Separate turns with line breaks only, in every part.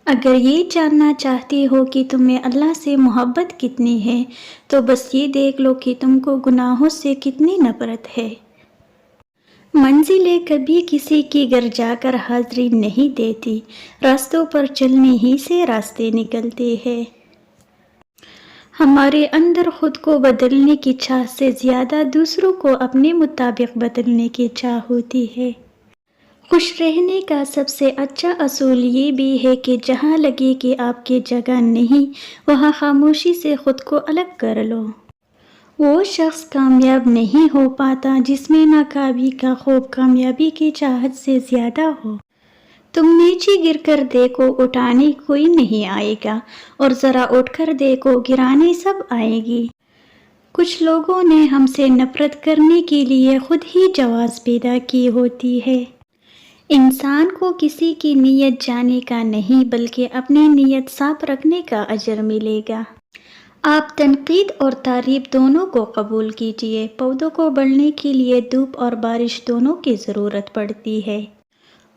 اگر یہ جاننا چاہتے ہو کہ تمہیں اللہ سے محبت کتنی ہے تو بس یہ دیکھ لو کہ تم کو گناہوں سے کتنی نفرت ہے۔ منزلیں کبھی کسی کی گھر جا کر حاضری نہیں دیتی، راستوں پر چلنے ہی سے راستے نکلتے ہیں۔ ہمارے اندر خود کو بدلنے کی چاہ سے زیادہ دوسروں کو اپنے مطابق بدلنے کی چاہ ہوتی ہے۔ خوش رہنے کا سب سے اچھا اصول یہ بھی ہے کہ جہاں لگے کہ آپ کی جگہ نہیں، وہاں خاموشی سے خود کو الگ کر لو۔ وہ شخص کامیاب نہیں ہو پاتا جس میں ناکامی کا خوف کامیابی کی چاہت سے زیادہ ہو۔ تم نیچے گر کر دیکھو، اٹھانے کوئی نہیں آئے گا، اور ذرا اٹھ کر دیکھو، گرانے سب آئے گی۔ کچھ لوگوں نے ہم سے نفرت کرنے کے لیے خود ہی جواز پیدا کی ہوتی ہے۔ انسان کو کسی کی نیت جاننے کا نہیں بلکہ اپنی نیت صاف رکھنے کا اجر ملے گا۔ آپ تنقید اور تعریف دونوں کو قبول کیجئے۔ پودوں کو بڑھنے کے لیے دھوپ اور بارش دونوں کی ضرورت پڑتی ہے۔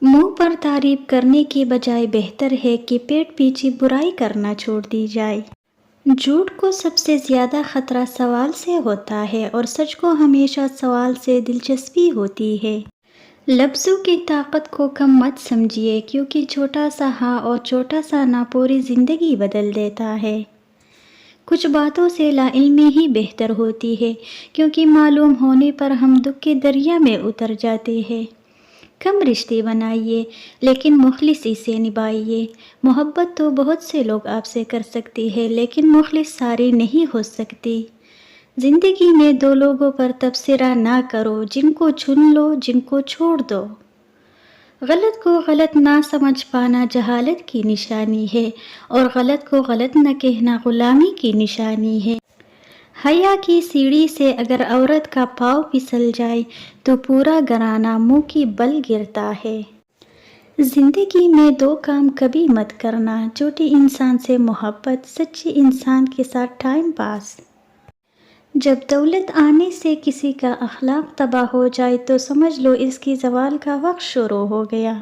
منہ پر تعریف کرنے کے بجائے بہتر ہے کہ پیٹ پیچھے برائی کرنا چھوڑ دی جائے۔ جھوٹ کو سب سے زیادہ خطرہ سوال سے ہوتا ہے اور سچ کو ہمیشہ سوال سے دلچسپی ہوتی ہے۔ لفظوں کی طاقت کو کم مت سمجھیے، کیونکہ چھوٹا سا ہاں اور چھوٹا سا نہ پوری زندگی بدل دیتا ہے۔ کچھ باتوں سے لا علمی ہی بہتر ہوتی ہے، کیونکہ معلوم ہونے پر ہم دکھ کے دریا میں اتر جاتے ہیں۔ کم رشتے بنائیے لیکن مخلصی سے نبھائیے۔ محبت تو بہت سے لوگ آپ سے کر سکتے ہیں، لیکن مخلص سارے نہیں ہو سکتے۔ زندگی میں دو لوگوں پر تبصرہ نہ کرو، جن کو چن لو، جن کو چھوڑ دو۔ غلط کو غلط نہ سمجھ پانا جہالت کی نشانی ہے، اور غلط کو غلط نہ کہنا غلامی کی نشانی ہے۔ حیا کی سیڑھی سے اگر عورت کا پاؤں پھسل جائے تو پورا گھرانہ منہ کی بل گرتا ہے۔ زندگی میں دو کام کبھی مت کرنا: جھوٹی انسان سے محبت، سچے انسان کے ساتھ ٹائم پاس۔ جب دولت آنے سے کسی کا اخلاق تباہ ہو جائے تو سمجھ لو اس کی زوال کا وقت شروع ہو گیا۔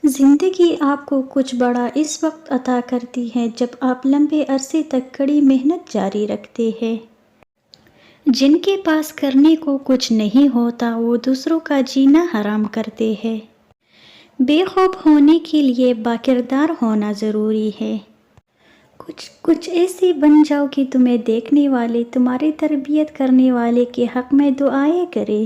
زندگی آپ کو کچھ بڑا اس وقت عطا کرتی ہے جب آپ لمبے عرصے تک کڑی محنت جاری رکھتے ہیں۔ جن کے پاس کرنے کو کچھ نہیں ہوتا وہ دوسروں کا جینا حرام کرتے ہیں۔ بے خوف ہونے کے لیے باکردار ہونا ضروری ہے۔ کچھ ایسے بن جاؤ کہ تمہیں دیکھنے والے، تمہاری تربیت کرنے والے کے حق میں دعائیں کریں۔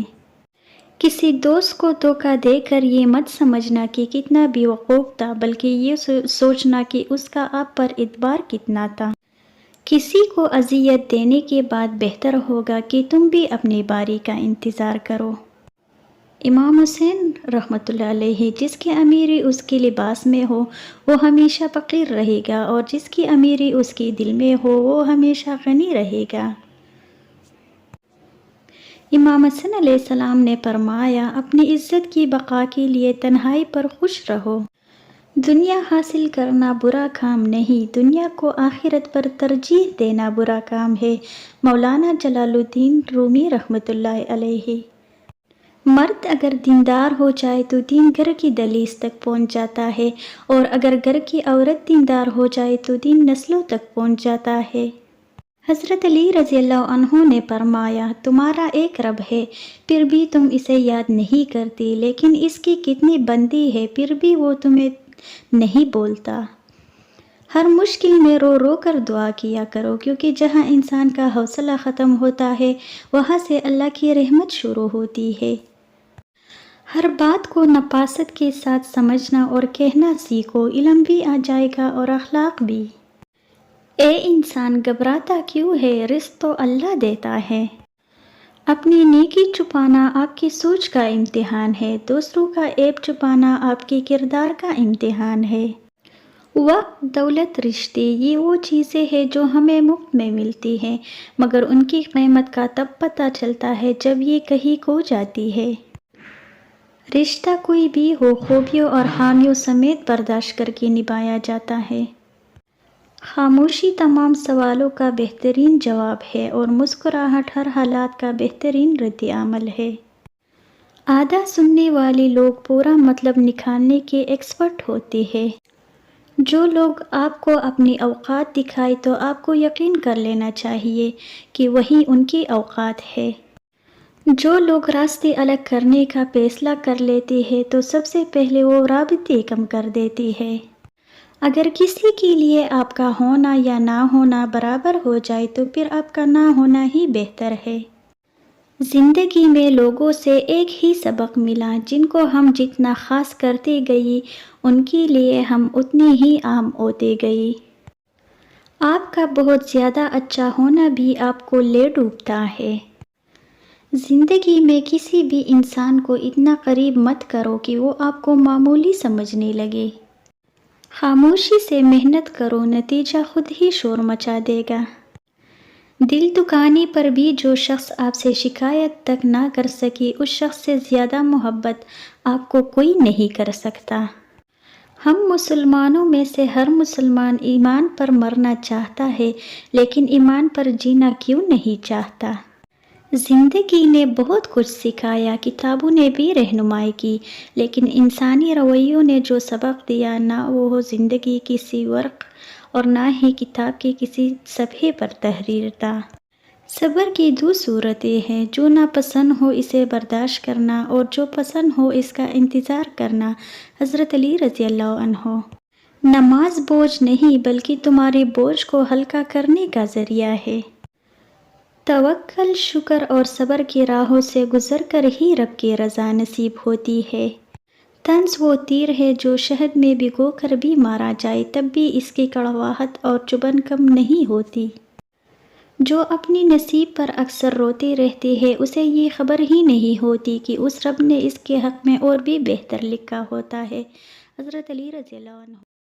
کسی دوست کو دھوکہ دے کر یہ مت سمجھنا کہ کتنا بے وقوف تھا، بلکہ یہ سوچنا کہ اس کا آپ پر اعتبار کتنا تھا۔ کسی کو اذیت دینے کے بعد بہتر ہوگا کہ تم بھی اپنی باری کا انتظار کرو۔ امام حسین رحمۃ اللہ علیہ: جس کی امیری اس کے لباس میں ہو وہ ہمیشہ فقیر رہے گا، اور جس کی امیری اس کے دل میں ہو وہ ہمیشہ غنی رہے گا۔ امام حسن علیہ السلام نے فرمایا، اپنی عزت کی بقا کے لیے تنہائی پر خوش رہو۔ دنیا حاصل کرنا برا کام نہیں، دنیا کو آخرت پر ترجیح دینا برا کام ہے۔ مولانا جلال الدین رومی رحمۃ اللہ علیہ۔ مرد اگر دیندار ہو جائے تو دین گھر کی دہلیز تک پہنچ جاتا ہے، اور اگر گھر کی عورت دیندار ہو جائے تو دین نسلوں تک پہنچ جاتا ہے۔ حضرت علی رضی اللہ عنہ نے فرمایا، تمہارا ایک رب ہے، پھر بھی تم اسے یاد نہیں کرتے، لیکن اس کی کتنی بندی ہے، پھر بھی وہ تمہیں نہیں بولتا۔ ہر مشکل میں رو رو کر دعا کیا کرو، کیونکہ جہاں انسان کا حوصلہ ختم ہوتا ہے وہاں سے اللہ کی رحمت شروع ہوتی ہے۔ ہر بات کو نفاست کے ساتھ سمجھنا اور کہنا سیکھو، علم بھی آ جائے گا اور اخلاق بھی۔ اے انسان، گھبراتا کیوں ہے؟ رزق تو اللہ دیتا ہے۔ اپنی نیکی چھپانا آپ کی سوچ کا امتحان ہے، دوسروں کا عیب چھپانا آپ کے کردار کا امتحان ہے۔ وقت، دولت، رشتے، یہ وہ چیزیں ہیں جو ہمیں مفت میں ملتی ہیں، مگر ان کی قیمت کا تب پتہ چلتا ہے جب یہ کہیں کھو جاتی ہے۔ رشتہ کوئی بھی ہو، خوبیوں اور خامیوں سمیت برداشت کر کے نبھایا جاتا ہے۔ خاموشی تمام سوالوں کا بہترین جواب ہے، اور مسکراہٹ ہر حالات کا بہترین رد عمل ہے۔ آدھا سننے والے لوگ پورا مطلب نکالنے کے ایکسپرٹ ہوتے ہیں۔ جو لوگ آپ کو اپنی اوقات دکھائے تو آپ کو یقین کر لینا چاہیے کہ وہی ان کی اوقات ہے۔ جو لوگ راستے الگ کرنے کا فیصلہ کر لیتے ہیں تو سب سے پہلے وہ رابطے کم کر دیتے ہیں۔ اگر کسی کے لیے آپ کا ہونا یا نہ ہونا برابر ہو جائے تو پھر آپ کا نہ ہونا ہی بہتر ہے۔ زندگی میں لوگوں سے ایک ہی سبق ملا، جن کو ہم جتنا خاص کرتے گئے ان کے لیے ہم اتنے ہی عام ہوتے گئے۔ آپ کا بہت زیادہ اچھا ہونا بھی آپ کو لے ڈوبتا ہے۔ زندگی میں کسی بھی انسان کو اتنا قریب مت کرو کہ وہ آپ کو معمولی سمجھنے لگے۔ خاموشی سے محنت کرو، نتیجہ خود ہی شور مچا دے گا۔ دل دکانے پر بھی جو شخص آپ سے شکایت تک نہ کر سکے، اس شخص سے زیادہ محبت آپ کو کوئی نہیں کر سکتا۔ ہم مسلمانوں میں سے ہر مسلمان ایمان پر مرنا چاہتا ہے، لیکن ایمان پر جینا کیوں نہیں چاہتا؟ زندگی نے بہت کچھ سکھایا، کتابوں نے بھی رہنمائی کی، لیکن انسانی رویوں نے جو سبق دیا، نہ وہ زندگی کسی ورق اور نہ ہی کتاب کے کسی صفحے پر تحریر تھا۔ صبر کی دو صورتیں ہیں، جو ناپسند ہو اسے برداشت کرنا اور جو پسند ہو اس کا انتظار کرنا۔ حضرت علی رضی اللہ عنہ۔ نماز بوجھ نہیں بلکہ تمہارے بوجھ کو ہلکا کرنے کا ذریعہ ہے۔ توکل، شکر اور صبر کی راہوں سے گزر کر ہی رب کی رضا نصیب ہوتی ہے۔ طنز وہ تیر ہے جو شہد میں بھگو کر بھی مارا جائے تب بھی اس کی کڑواہٹ اور چبھن کم نہیں ہوتی۔ جو اپنی نصیب پر اکثر روتے رہتے ہیں اسے یہ خبر ہی نہیں ہوتی کہ اس رب نے اس کے حق میں اور بھی بہتر لکھا ہوتا ہے۔ حضرت علی رضی اللہ عنہ۔